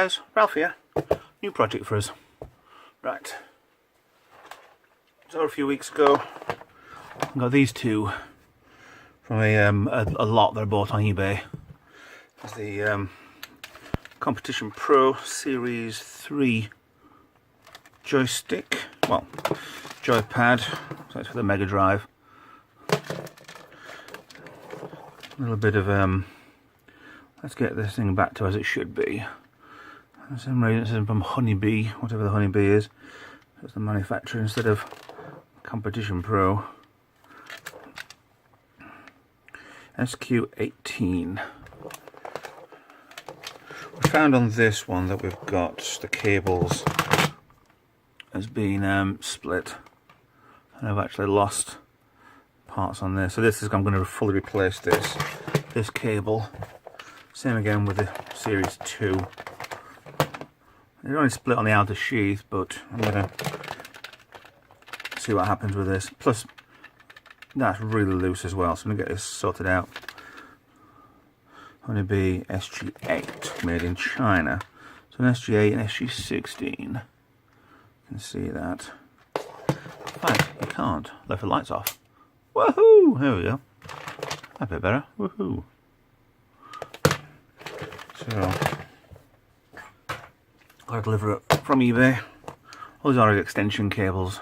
guys, Ralph here. New project for us. Right. So a few weeks ago, I got these two from a lot that I bought on eBay. It's the Competition Pro Series 3 joystick. Well, joypad. So it's for the Mega Drive. A little bit of let's get this thing back to as it should be. For some reason it says from Honeybee, whatever the Honeybee is. That's the manufacturer instead of Competition Pro. SQ18. We found on this one that we've got the cables has been split, and I've actually lost parts on this. So this is, I'm going to fully replace this cable. Same again with the Series 2. It's only split on the outer sheath, but I'm going to see what happens with this. Plus, that's really loose as well, so I'm going to get this sorted out. Honeybee SG8, made in China. So an SG8 and SG16. You can see that. In fact, you can't. Left the lights off. Woohoo! There we go. A bit better. Woohoo! So, got to deliver it from eBay. All these are extension cables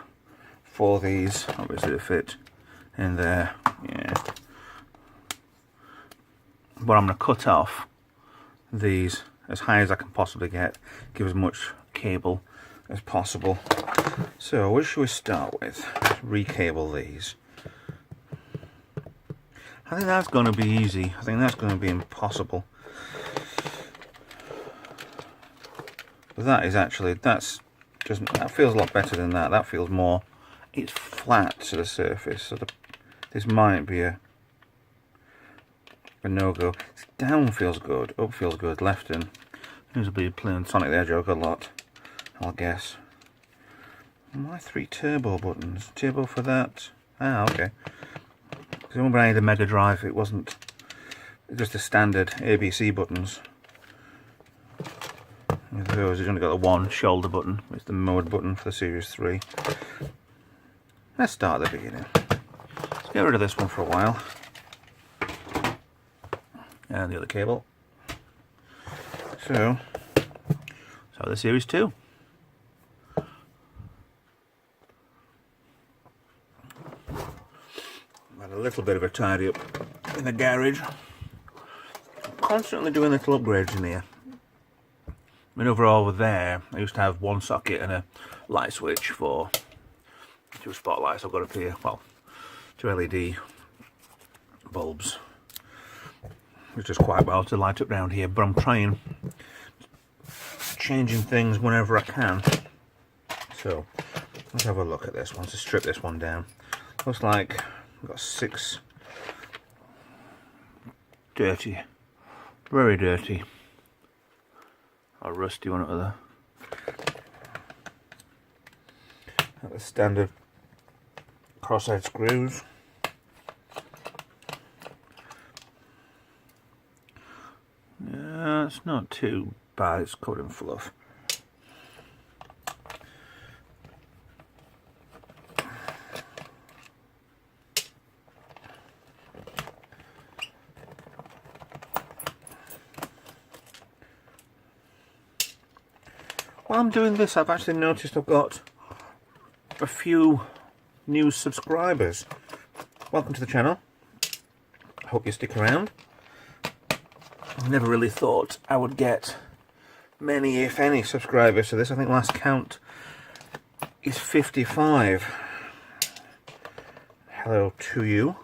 for these. Obviously, to fit in there. Yeah. But I'm going to cut off these as high as I can possibly get. Give as much cable as possible. So, what should we start with? Recable these. I think that's going to be easy. I think that's going to be impossible. But that is actually, that feels a lot better than that. That feels more, it's flat to the surface. So this might be a no-go. Down feels good, up feels good, left in. Seems to be playing Sonic the Hedgehog a lot, I'll guess. My 3 turbo buttons. Turbo for that? Ah, okay. Because when I had a Mega Drive, it wasn't just the standard ABC buttons. With those, you've only got the one shoulder button. It's the mode button for the Series 3. Let's start at the beginning. Let's get rid of this one for a while. And the other cable. So the Series 2. Had a little bit of a tidy up in the garage. Constantly doing little upgrades in here. I mean, over there, I used to have one socket and a light switch for 2 spotlights I've got up here. Well, 2 LED bulbs, which is quite well to light up around here. But I'm changing things whenever I can. So let's have a look at this one. To strip this one down, looks like we've got 6 dirty, very dirty. Or rusty one up there. Got the standard crosshead screws. Yeah, it's not too bad, it's covered in fluff. While I'm doing this, I've actually noticed I've got a few new subscribers. Welcome to the channel. I hope you stick around. I never really thought I would get many, if any, subscribers to this. I think last count is 55. Hello to you.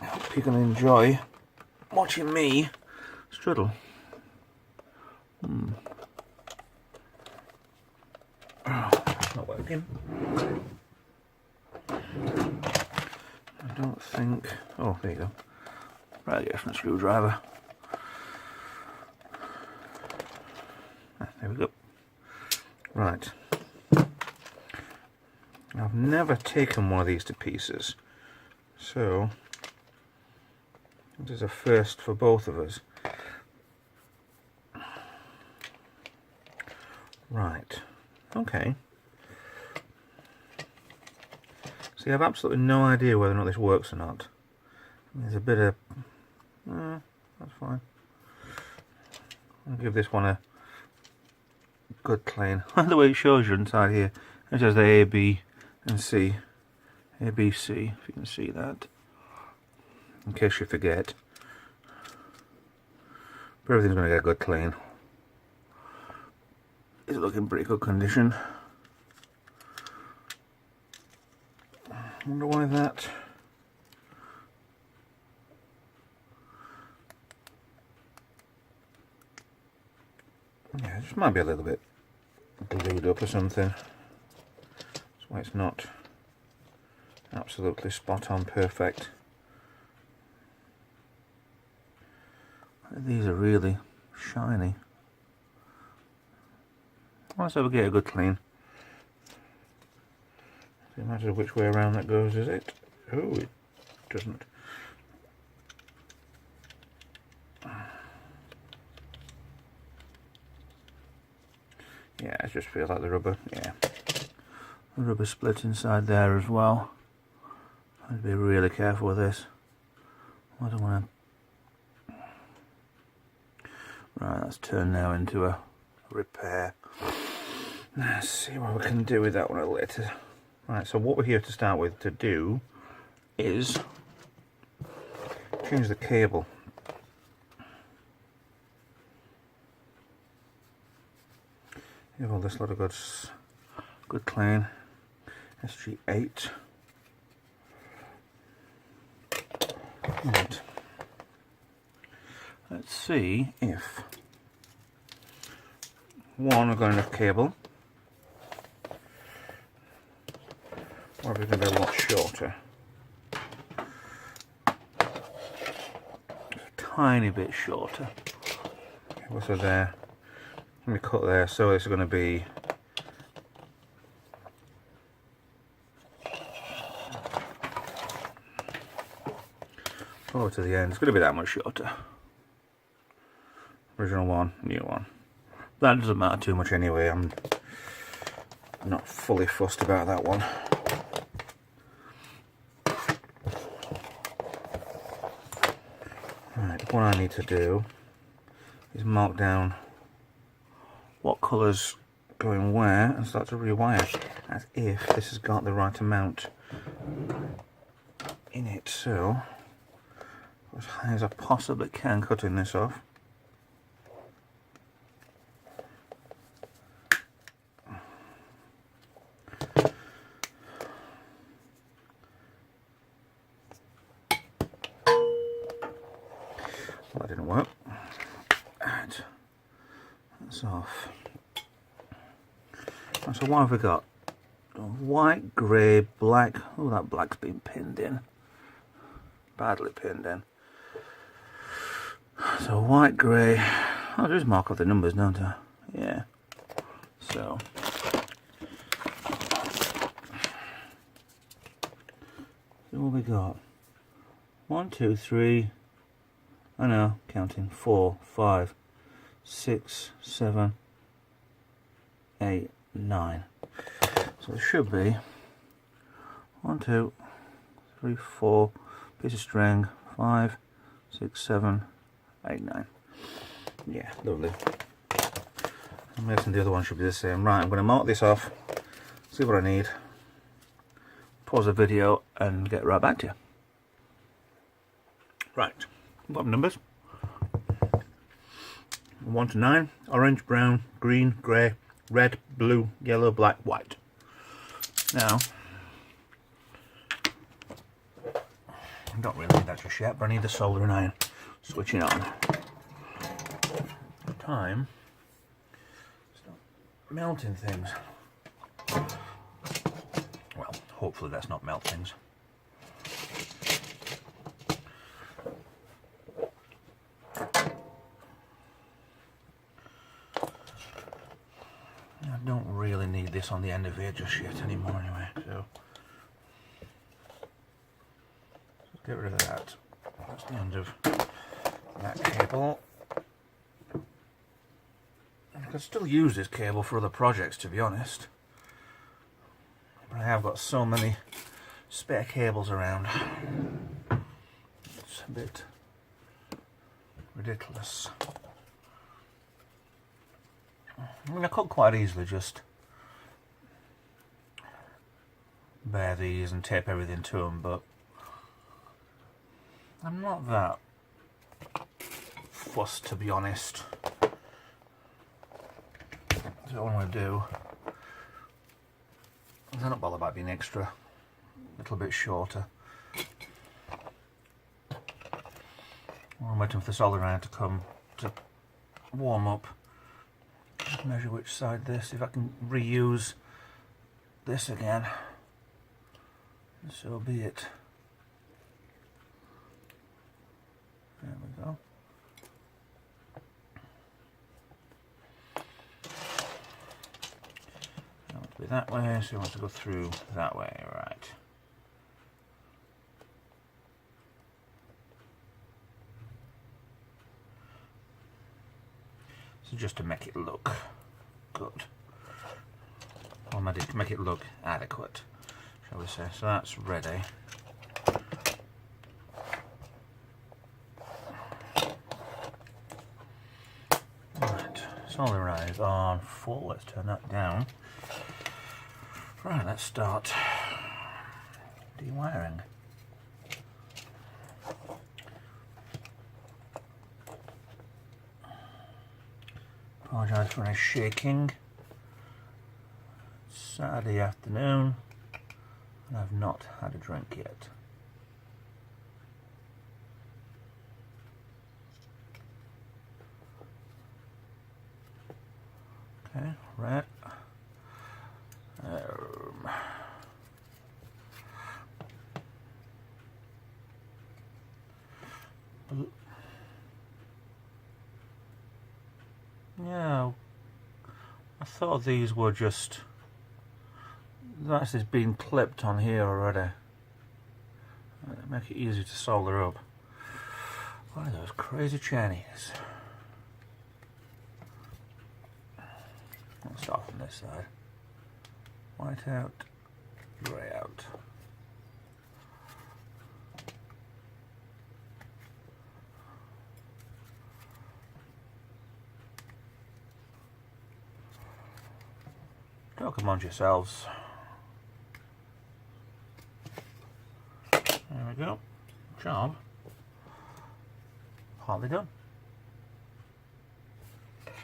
I hope you can enjoy watching me struggle. Not working. I don't think. Oh, there you go. Right, get from the screwdriver. There we go. Right. I've never taken one of these to pieces, so this is a first for both of us. Okay. See, I have absolutely no idea whether or not this works or not. There's a bit of... that's fine. I'll give this one a good clean. The way it shows you inside here, it says the A, B and C. A, B, C, if you can see that. In case you forget. But everything's going to get a good clean. It's looking in pretty good condition. Wonder why that... Yeah, it just might be a little bit glued up or something. That's why it's not absolutely spot on perfect. These are really shiny. Let's have a get a good clean. Doesn't matter which way around that goes, is it? Oh, it doesn't. Yeah, it just feels like the rubber, yeah. The rubber split inside there as well. I'd be really careful with this. I don't want to... Right, that's turned now into a repair. Let's see what we can do with that one later. Right, so what we're here to start with to do is change the cable. Give all this lot of good clean. SG8. Right. Let's see if one, we've got enough cable, or if we can be a lot shorter. Just a tiny bit shorter. Okay, what's there? Let me cut there, so it's going to be over to the end. It's going to be that much shorter. Original one, new one. That doesn't matter too much anyway. I'm not fully fussed about that one. Right, what I need to do is mark down what colours go in where and start to rewire as if this has got the right amount in it. So as high as I possibly can, cutting this off. Well, that didn't work. Right, that's off. So what have we got? White, grey, black. Oh, that black's been pinned in. Badly pinned in. So white, grey. I'll just mark off the numbers, don't I? Yeah. So what we got? 1, 2, 3. I know, counting. 4, 5, 6, 7, 8, 9. So it should be 1, 2, 3, 4, piece of string, 5, 6, 7, 8, 9. Yeah, lovely. I'm guessing the other one should be the same. Right, I'm going to mark this off, see what I need, pause the video and get right back to you. Right, bottom numbers. 1 to 9, orange, brown, green, grey, red, blue, yellow, black, white. Now, I don't really need that just yet, but I need the soldering iron switching on. Time to start melting things. Well, hopefully that's not melt things. I don't really need this on the end of here just yet anymore anyway, so get rid of that. That's the end of that cable. I could still use this cable for other projects, to be honest. But I have got so many spare cables around. It's a bit ridiculous. I mean, I could quite easily just bare these and tape everything to them, but I'm not that fussed, to be honest. That's what I want to do. I'm not bothered about being extra, a little bit shorter. I'm waiting for the solder iron to come to warm up. Just measure which side this, if I can reuse this again. So be it. There we go. I want to be that way, so I want to go through that way, right. So just to make it look good. Or make it look adequate, shall we say. So that's ready. Right, solder iron is on full. Let's turn that down. Right, let's start dewiring. Apologise for any shaking. It's Saturday afternoon and I've not had a drink yet. Okay, right. Yeah, I thought these were just, that's just been clipped on here already. Make it easy to solder up. What are those crazy Chinese? Let's start from this side. White out, grey out. Don't come on yourselves. There we go. Job partly done.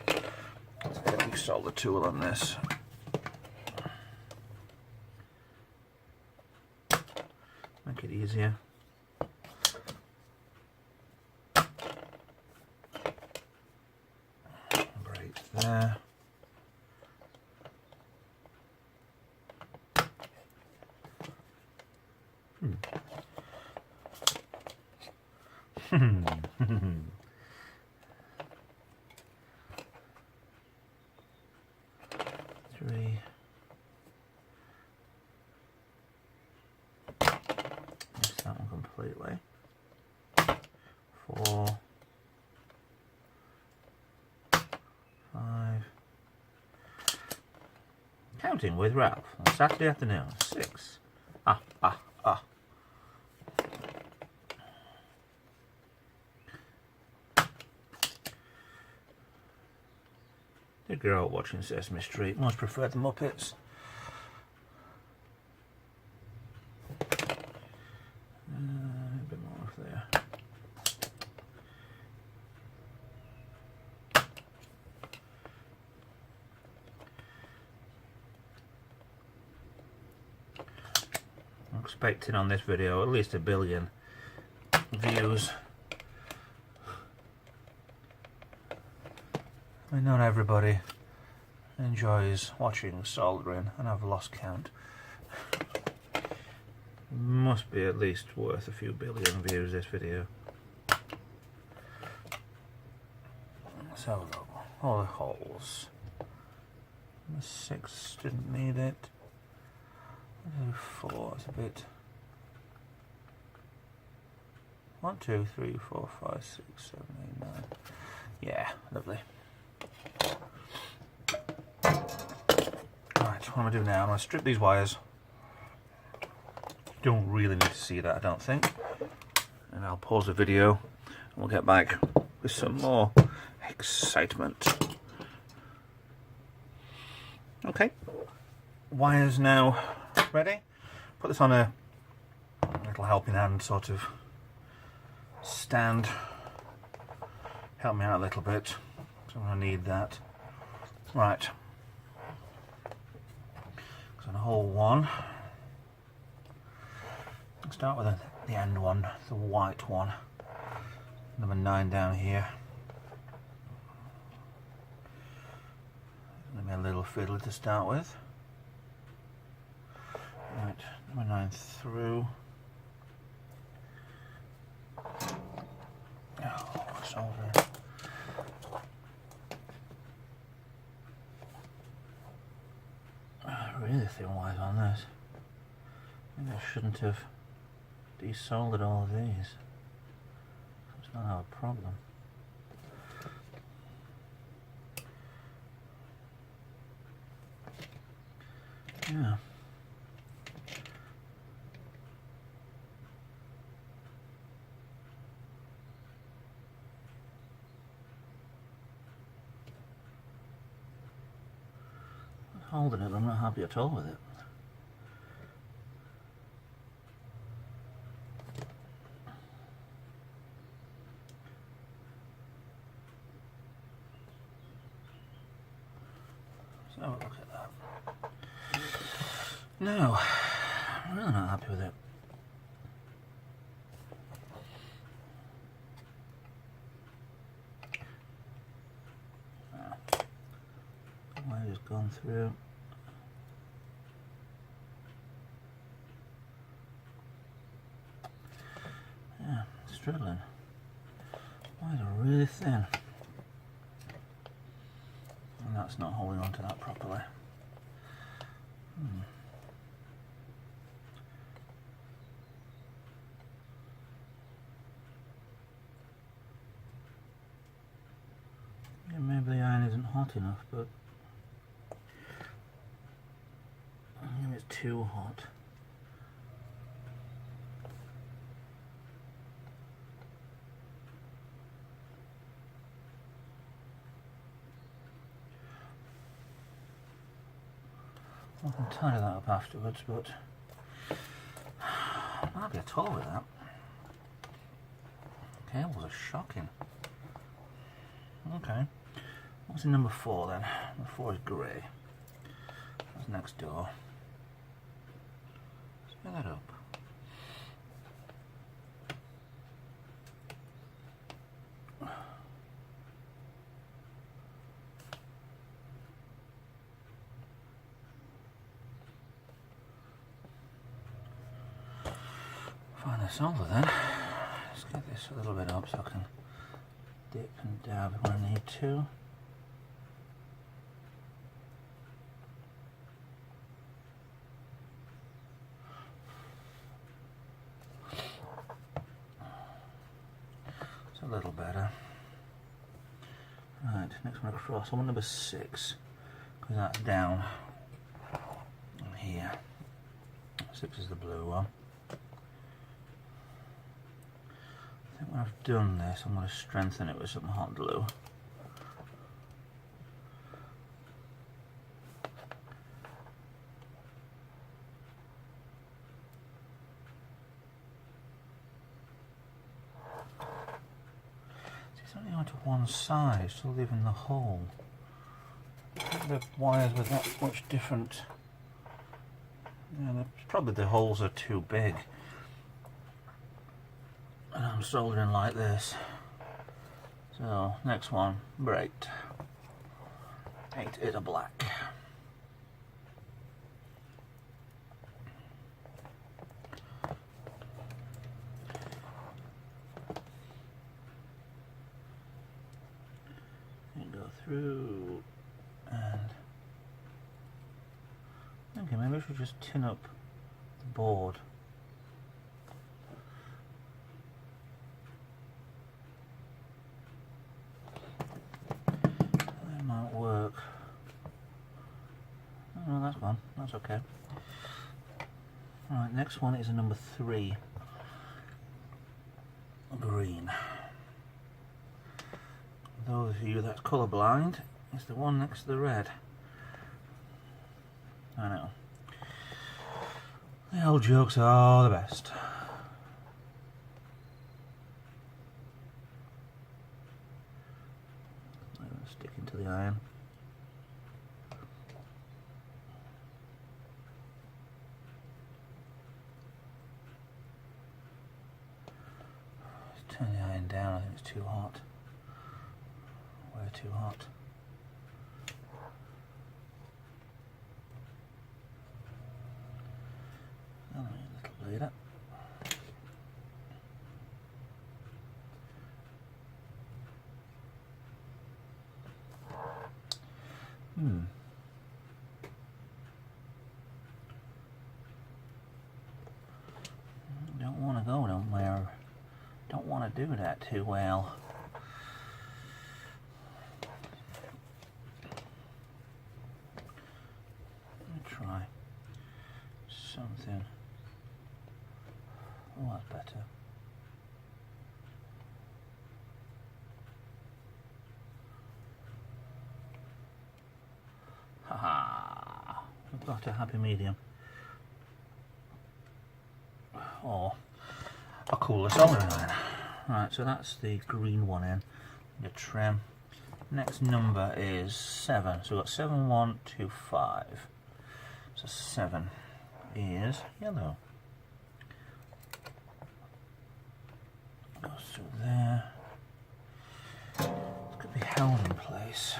Let's get the solder tool on this. Make it easier. Right there. Three. Miss that one completely. 4. 5. Counting with Ralph on Saturday afternoon. 6. Did grow up watching Sesame Street. Most preferred the Muppets. A bit more off there. I'm expecting on this video at least 1 billion views. I mean, not everybody enjoys watching soldering, and I've lost count. Must be at least worth a few billion views, this video. Let's have a look. All the holes. The 6 didn't need it. 4 is a bit. 1, 2, 3, 4, 5, 6, 7, 8, 9. Yeah, lovely. what am I doing now? I'm going to strip these wires. Don't really need to see that, I don't think. And I'll pause the video and we'll get back with some more excitement. Okay, wires now ready. Put this on a little helping hand sort of stand. Help me out a little bit, so I'm going to need that. Right, so on hole 1, I'll start with the end one, the white one, number 9 down here. Give me a little fiddle to start with. Right, number 9 through. Oh, solder. Really thin wires on this. Maybe I shouldn't have desoldered all of these. It's not our problem. Yeah. Holding it, I'm not happy at all with it. So look at that. No, I'm really not happy with it. Wire has gone through. Yeah, struggling. Wires are really thin. And that's not holding on to that properly. Yeah, maybe the iron isn't hot enough, but maybe it's too hot. I can tidy that up afterwards, but I'm not happy at all with that. Cables are shocking. Okay, what's in number 4 then? Number 4 is grey. That's next door. Let's get that up. Find the solder then. Let's get this a little bit up so I can dip and dab when I need to. It's a little better. Right, next one across. I want number 6 because that's down here. 6 is the blue one. When I've done this, I'm going to strengthen it with some hot glue. It's only onto one side, still leaving the hole. The wires were that much different. Yeah, probably the holes are too big. And I'm soldering like this. So, next one, bright. 8 is a black. You go through and okay, maybe I should just tin up the board. That might work. Oh, that's gone. That's okay. Alright, next one is a number 3. Green. Those of you that's colourblind, it's the one next to the red. I know. The old jokes are the best. Stick into the iron. Let's turn the iron down, I think it's too hot. Way too hot. Oh, a little bleeder. Don't want to go nowhere. Don't want to do that too well. Let me try something. Oh, that's better. Haha! We've got a happy medium. Or a cooler soldering iron. Right, so that's the green one in the trim. Next number is 7. So we've got 7, 1, 2, 5. So 7 is yellow. Goes through there. It's going to be held in place.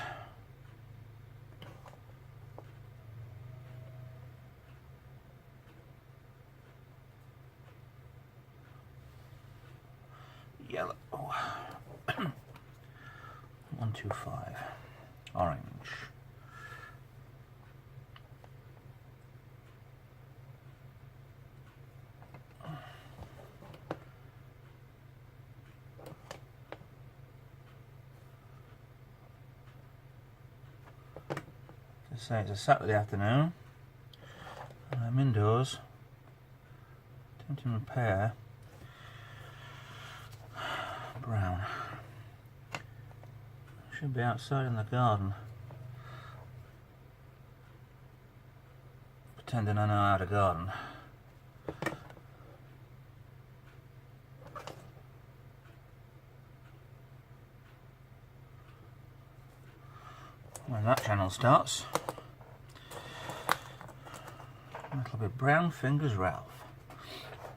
Yellow. 1, 2, 5. Orange. To say it's a Saturday afternoon and I'm indoors attempting to repair brown. Should be outside in the garden pretending I know how to garden. When that channel starts, it'll be brown fingers Ralph.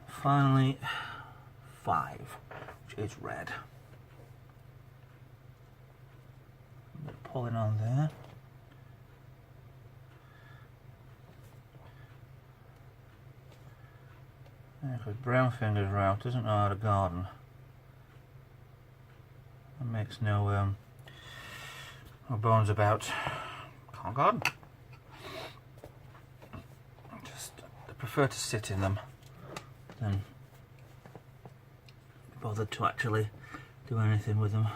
Finally 5, which is red. A bit of pulling on there. Yeah, because brown fingers Ralph doesn't know how to garden. That makes no bones about. Can't garden. Just I prefer to sit in them than bothered to actually do anything with them.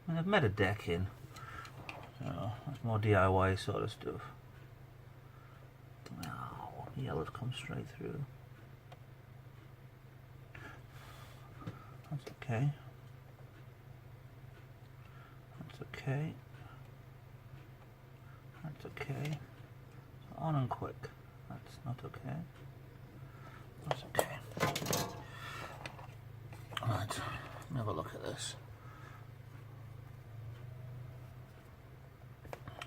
I mean, I've made a deck in, so that's more DIY sort of stuff. Oh, yellow's come straight through. That's okay. That's okay. That's okay. So on and quick. That's not okay. That's okay. Right, let me have a look at this.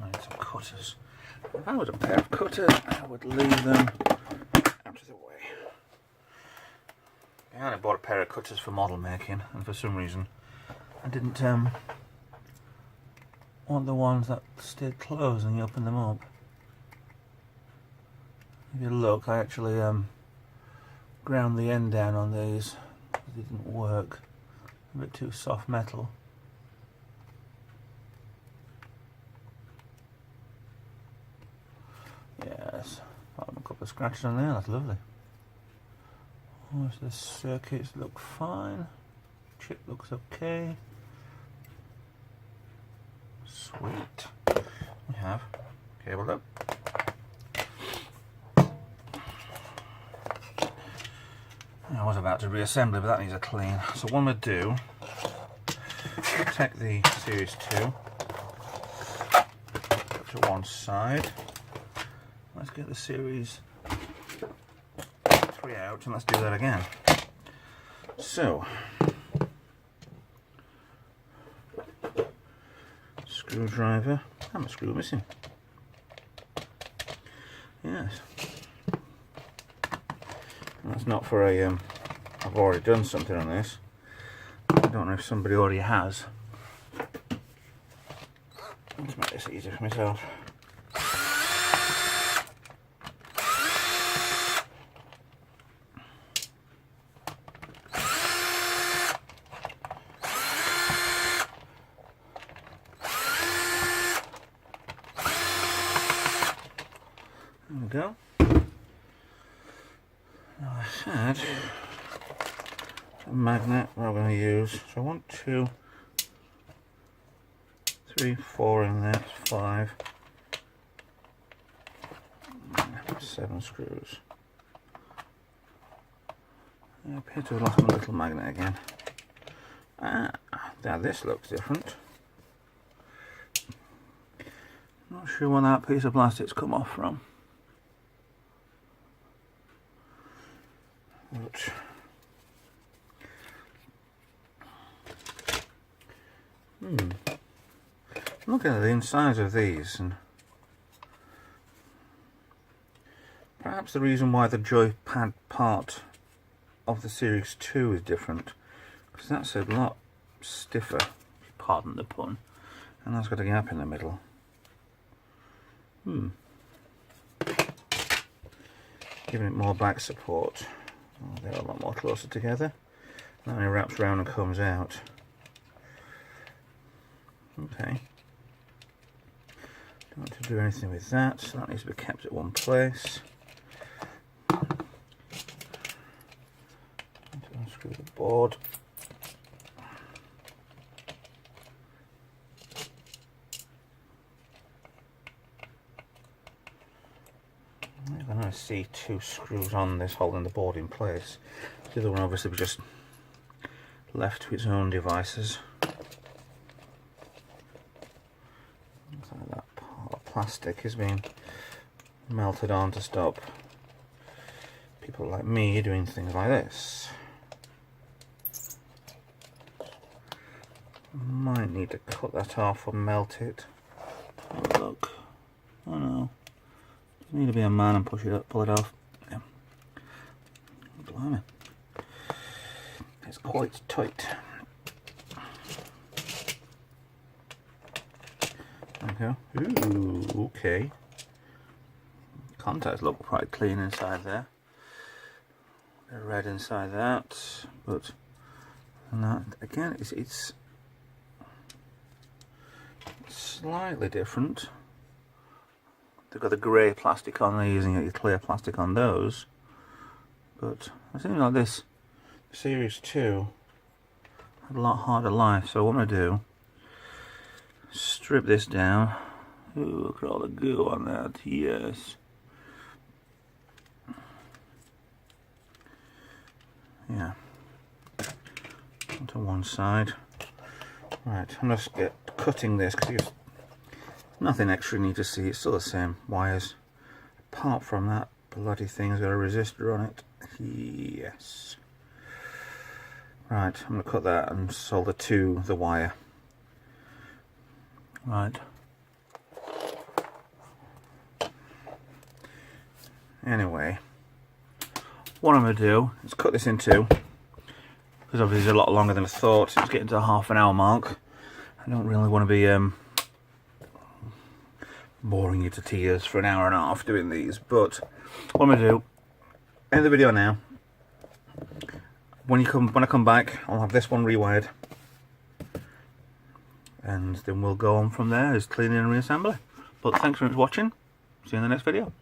I need some cutters. If I was a pair of cutters, I would leave them out of the way. I only bought a pair of cutters for model making, and for some reason I didn't want the ones that stayed closed and you open them up. If you look, I actually ground the end down on these. It didn't work. A bit too soft metal. Yes, a couple of scratches on there, that's lovely. The circuits look fine. Chip looks okay. Sweet. We have cabled up. I was about to reassemble it, but that needs a clean. So what I'm going to do, take the Series 2, put to one side. Let's get the Series 3 out and let's do that again. So, screwdriver, I'm a screw missing. Yes. That's not for a, I've already done something on this. I don't know if somebody already has. Let's make this easier for myself. There we go. Now I had a magnet that I'm going to use. So 1, 2, 3, 4 in there, 5, 7 screws. I appear to have lost my little magnet again. Now this looks different. Not sure where that piece of plastic's come off from. But look at the insides of these, and perhaps the reason why the joypad part of the Series 2 is different, because that's a lot stiffer, pardon the pun, and that's got a gap in the middle. Giving it more back support. Oh, they're a lot more closer together. That only wraps around and comes out. Okay. Don't want to do anything with that, so that needs to be kept at one place. Unscrew the board. I can see 2 screws on this holding the board in place. The other one obviously was just left to its own devices. Looks like that part of plastic is being melted on to stop people like me doing things like this. Might need to cut that off or melt it. Oh, look. Oh no. Need to be a man and push it up, pull it off. Yeah. Blimey. It's quite tight. There we go. Ooh, okay. Contacts look quite clean inside there. They're red inside that, but and that again, it's slightly different. They've got the grey plastic on, they're using a clear plastic on those. But it seems like this Series 2 had a lot harder life, so what I'm going to do, strip this down. Ooh, look at all the goo on that, yes. Yeah. Onto one side. Right, I'm just cutting this because there's nothing extra you need to see, it's still the same wires. Apart from that bloody thing's got a resistor on it. Yes. Right, I'm going to cut that and solder to the wire. Right. Anyway, what I'm going to do is cut this in two, because obviously it's a lot longer than I thought. It's getting to the half-an-hour mark. I don't really want to be boring you to tears for an hour and a half doing these, but what I'm going to do, end the video now. When I come back, I'll have this one rewired, and then we'll go on from there as cleaning and reassembly. But thanks very much for watching. See you in the next video.